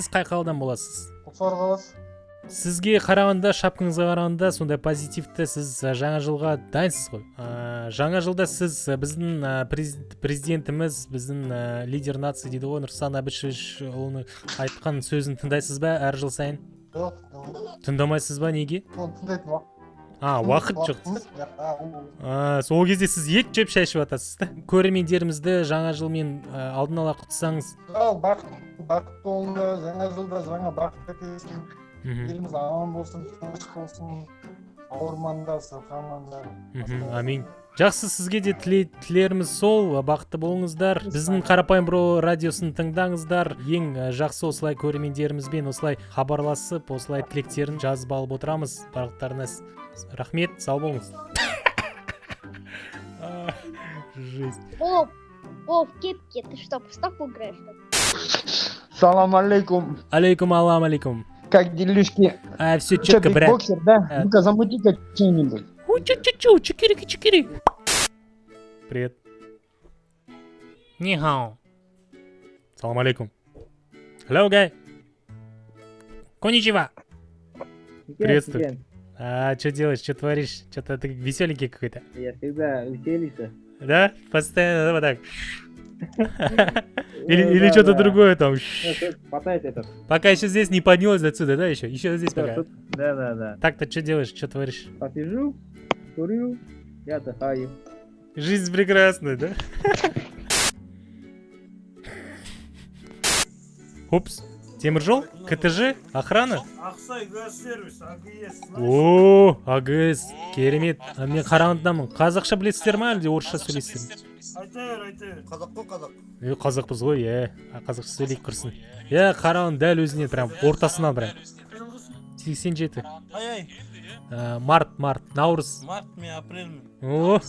Сіз қай қаладан боласыз? Құлсары қаласы. Сізге қарағанда, шапкаңызға қарағанда сондай позитивті, сіз жаңа жылға дайынсыз ғой. Жаңа жылда сіз біздің президентіміз, біздің лидер нации дейді ғой, Нұрсұлтан Әбішұлының айтқан сөзін тыңдайсыз ба әр жыл сайын? Жоқ, Тыңдамайсыз ба, неге? оны тыңдайтын уақыт. Уақыт жоқ. Сол кезде сіз ет жеп шай ішіп жатасыз да. Көрермендерімізді жаңа жылмен алдын ала құттықтасаңыз. Бақыт болды, жаңа жылда жаңа бақыт әкелсін. Еліміз аман болсын, тыныш болсын. Ауырмандар, сырқамандар. Амин. Жақсы, сізге де тілеріміз сол, бақытты болыңыздар. Біздің қарапайым бро радиосын тыңдаңыздар. Ең жақсы осылай көрермендерімізбен осылай хабарласып, осылай тілектерін жазып алып отырамыз. Барлықтарына рахмет, сау болыңыз. Жесть. Кеп, ты что, пустак играешь? Салам алейкум. Алейкум. Как делишки? Все четко, брат. Боксер, да? Ну-ка, замути-ка что-нибудь. Чикири. Привет. Нихао. Салам алейкум. Hello, guy. Коничева. Приветствую. Что делаешь, что творишь? Что-то ты веселенький какой-то. Я всегда веселишься. Да? Постоянно вот так. Или что-то другое там. Хватает этот. Пока еще здесь не поднялась отсюда, да, еще? Еще здесь пока. Да. Так-то что делаешь, что творишь? Посижу, курю, я отдыхаю. Жизнь прекрасная, да? Упс. Теміржол? КТЖ? Охрана? Ақсай газ-сервис, АГС. О, АГС. Керемет. Мен қарағандамын. Қазақша білесіздер ма, әлде орысша сөйлейсіздер? Айта бер. Қазақ қой, қазақ. Қазақпыз ғой, қазақша сөйлейік құрсын. Қарағанды дәл өзіне прям ортасынан прям. 87. Ай. Март, наурыз. Март мен, апрель мен. О,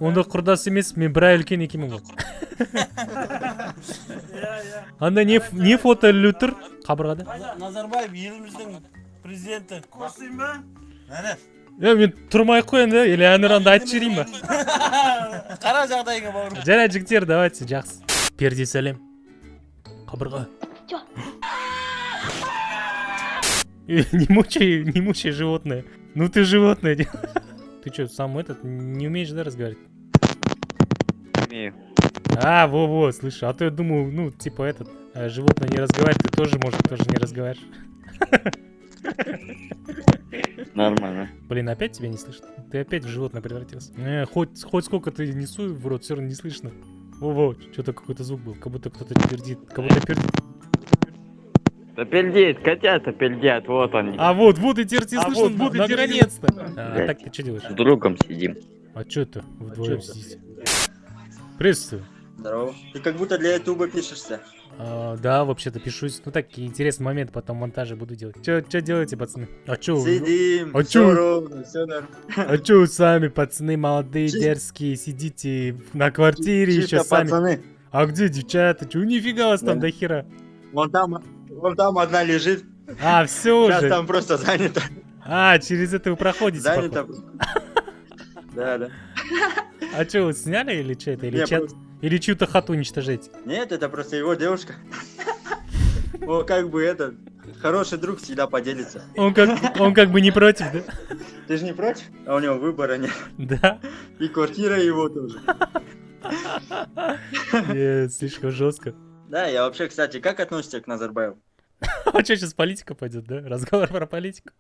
онда құрдас емес, мен бір ай үлкен екенмін ғой. Анда не фото ілулі тұр қабырғада? Назарбаев еліміздің президенті. Қосайын ба? Әне. Мен тұрмай қояйын да, или әнұранды айтып жіберейін ба? Қара жағдайыңа бауырым. Жарай жігіттер, давайте, жақсы. Перде сәлем. Қабырға. Не мучай животное. Ну ты животное. Ты что, сам не умеешь, да, разговаривать? Умею. Во, слышь, а то я думаю, животное не разговаривает, ты тоже, может, тоже не разговариваешь. Нормально. Блин, опять тебя не слышно? Ты опять в животное превратился. Хоть сколько ты несу в рот, все равно не слышно. Во, что-то какой-то звук был, как будто кто-то пердит. Да пердеет, котята пердят, вот они. Вот и теперь тебя слышно, наконец-то. Так, ты что делаешь? С другом сидим. А что это вдвоем сидите? Приветствую. Здорово. Ты как будто для ютуба пишешься. Да, вообще-то пишусь. Ну так, интересный момент, потом монтаже буду делать. Что делаете, пацаны? Сидим, А все чё? ровно, все нормально. А что вы сами, пацаны, молодые, дерзкие, сидите на квартире еще Чисто сами? пацаны. А где девчата? Чё, нифига вас там до хера? Вон там одна лежит. Все Сейчас уже. там просто занято. Через это вы проходите. Занято. Да. А что, вы сняли или что это? Не, просто- Или чью-то хату уничтожаете? Нет, это просто его девушка. О, как бы это, хороший друг всегда поделится. Он как бы не против, да? Ты же не против? А у него выбора нет. Да. И квартира его тоже. Слишком жестко. Да, я вообще, кстати, как относишься к Назарбаеву? А что, сейчас политика пойдет, да? Разговор про политику.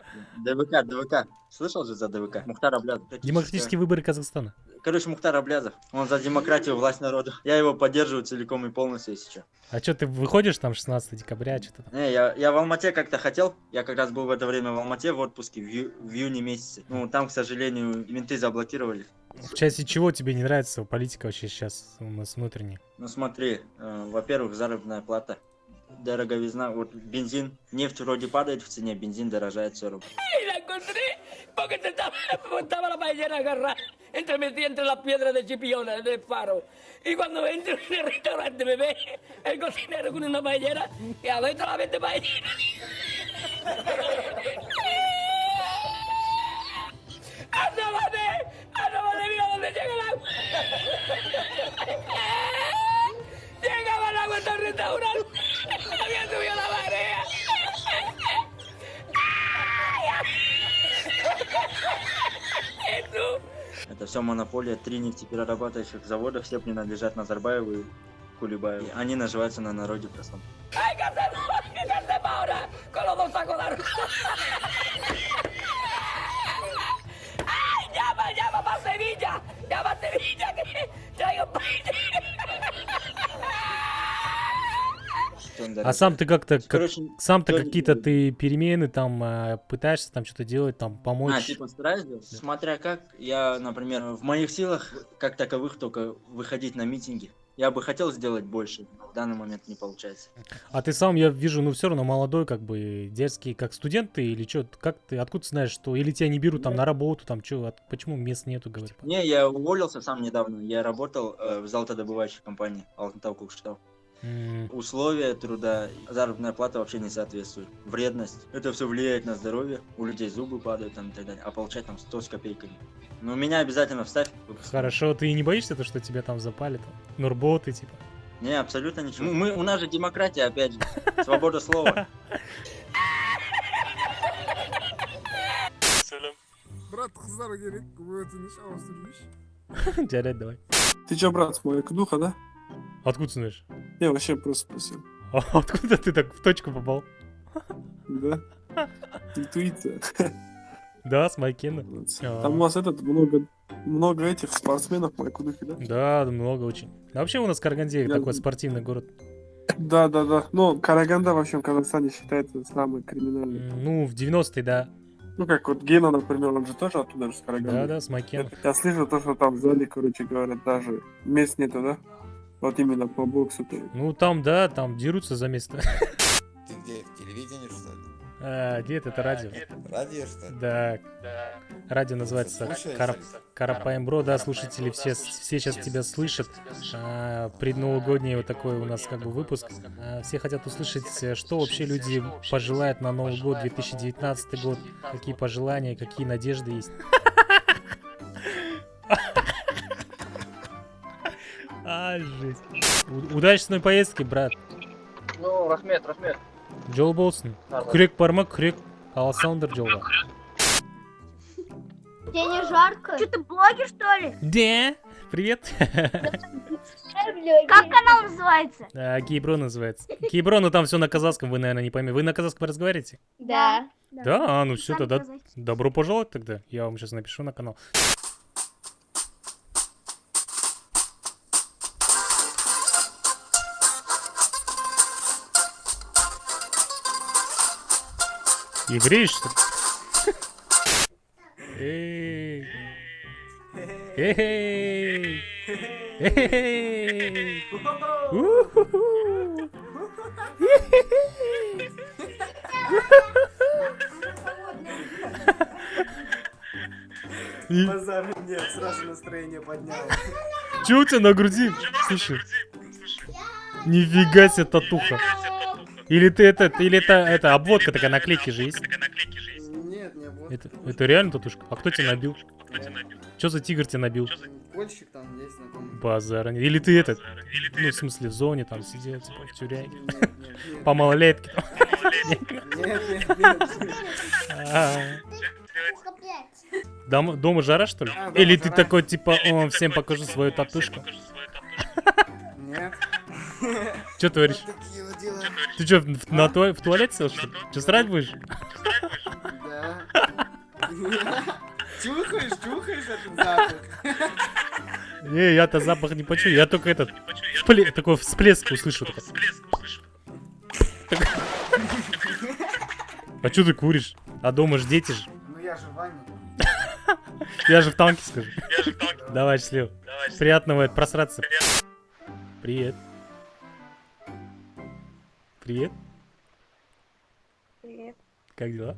ДВК. Слышал же за ДВК? Мухтар Аблязов. Демократические выборы Казахстана. Короче, Мухтар Аблязов. Он за демократию, власть народа. Я его поддерживаю целиком и полностью, если что. А что, ты выходишь там 16 декабря, что-то там? Не, я в Алмате как-то хотел. Я как раз был в это время в Алмате в отпуске в июне месяце. Ну, там, к сожалению, менты заблокировали. В части чего тебе не нравится политика вообще сейчас у нас внутренняя? Ну, смотри, во-первых, заработная плата. Дороговизна, вот бензин, нефть вроде падает в цене, бензин дорожает все равно. La encontré porque estaba la paellera agarrada entre las piedras de Chipiona, del faro. Y cuando entro en el restaurante me ve el cocinero con una paellera y a ver la vez de paellera. ¡Asómate! ¡Mira dónde llega el agua! ¡Llegaba el agua hasta el restaurante! Había subido la marea. Jesús. Это все монополия, 3 нефтеперерабатывающих завода, все принадлежат Назарбаеву и Кулибаеву. И они наживаются на народе простом. ¡Ay, qué hacemos ahora! Con los dos sacos de arroz. ¡Ay, llama para Sevilla! ¡Llama a Sevilla que traigo А сам ты как-то, Короче, сам-то сегодня- какие-то ты перемены там пытаешься там что-то делать, там помочь? типа стараюсь делать? Смотря как, я, например, в моих силах, как таковых, только выходить на митинги. Я бы хотел сделать больше, но в данный момент не получается. А ты сам, я вижу, ну все равно молодой, как бы дерзкий, как студент ты или что? Как ты, откуда ты знаешь, что или тебя не берут там на работу, там что, почему мест нету, говорю? Не, я уволился сам недавно. Я работал в золотодобывающей компании Алтынтау Кукшетау. Условия труда, заработная плата вообще не соответствует. Вредность. Это все влияет на здоровье. У людей зубы падают там и так далее. А получать там 100 с копейками. Но меня обязательно вставь. Хорошо, ты не боишься, то, что тебя там запалят? Нурботы, типа? Не, абсолютно ничего. У нас же демократия, опять же. Свобода слова. Брат, қыздар керек, өтініш ауыстырып Жарайды, давай. Ты чё, брат, моя кнуха, да? Откуда знаешь? Я вообще просто спросил. А откуда ты так в точку попал? Да? Интуиция. Да, с Майкена. Там у вас много этих спортсменов, моей кнухи, да? Да, много очень. А вообще у нас Караганде Я- такой спортивный город. Да. Ну, Караганда вообще в Казахстане считается самый криминальный. Ну, в 90-е, да. Ну, как вот Гена, например, он же тоже оттуда же, с Караганды. Да, с Майкена. Я слышал то, что там в зале, короче говоря, даже мест нету, да? Вот именно по боксу. Ну, там, да, там дерутся за место. Ты где, в телевидении, что ли? Нет, это радио. Радио, что ли? Да. Радио называется Слушаешь? Карапаем-Бро, да, слушатели все сейчас тебя слышат. Предновогодний вот такой у нас как бы выпуск. Все хотят услышать, что вообще люди пожелают на Новый год, 2019 год. Какие пожелания, какие надежды есть. Жесть. Удачной поездки, брат. Ну, рахмет. Жол болсын. Күрек бар ма? Күрек алсаңдар жолға. Тебе не жарко? Что, ты блогер, что ли? Да. Привет. Как канал называется? Кейбро называется. Кейбро, ну там все на казахском, вы, наверное, не поймете. Вы на казахском разговариваете? Да. Да, ну все, тогда добро пожаловать тогда. Я вам сейчас напишу на канал. Еврей, что ли? Эй! Эй! Эй! У-ху-ху! Базар нет, сразу настроение поднял. Че у тебя на груди? Слушай. Нифига себе татуха. Или это обводка такая, наклейки же есть? Нет, не было. Это реально татушка? А кто тебя набил? Что за тигр тебя набил? Польщик там есть знакомый. Базара. Или ты этот? Ну, в смысле, в зоне там сидел, типа, в тюряге. По малолетке. Дома жара, что ли? Или ты такой, типа, всем покажу свою татушку? Нет. Че творишь? Ты что, в туалет сел, что ли? Че, срать будешь? Да. Чухаешь этот запах. Не, я-то запах не почую, я только этот, такой всплеск услышу. А что ты куришь? А дома ж дети же. Ну я же Ваня. Я же в танке скажу. Давай, счастливо. Приятного просраться. Привет. Привет. Привет. Как дела?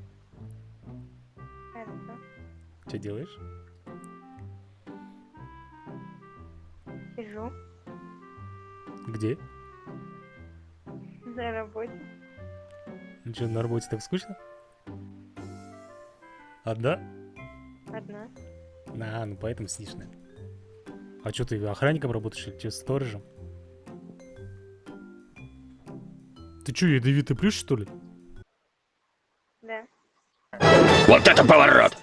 Что делаешь? Сижу Где? на работе. Ну что, на работе так скучно? Одна? Одна. Ну поэтому сидишь, наверное. А что, ты охранником работаешь или что, сторожем? Ты чё, ядовитый плющ, что ли? Да. Вот это поворот!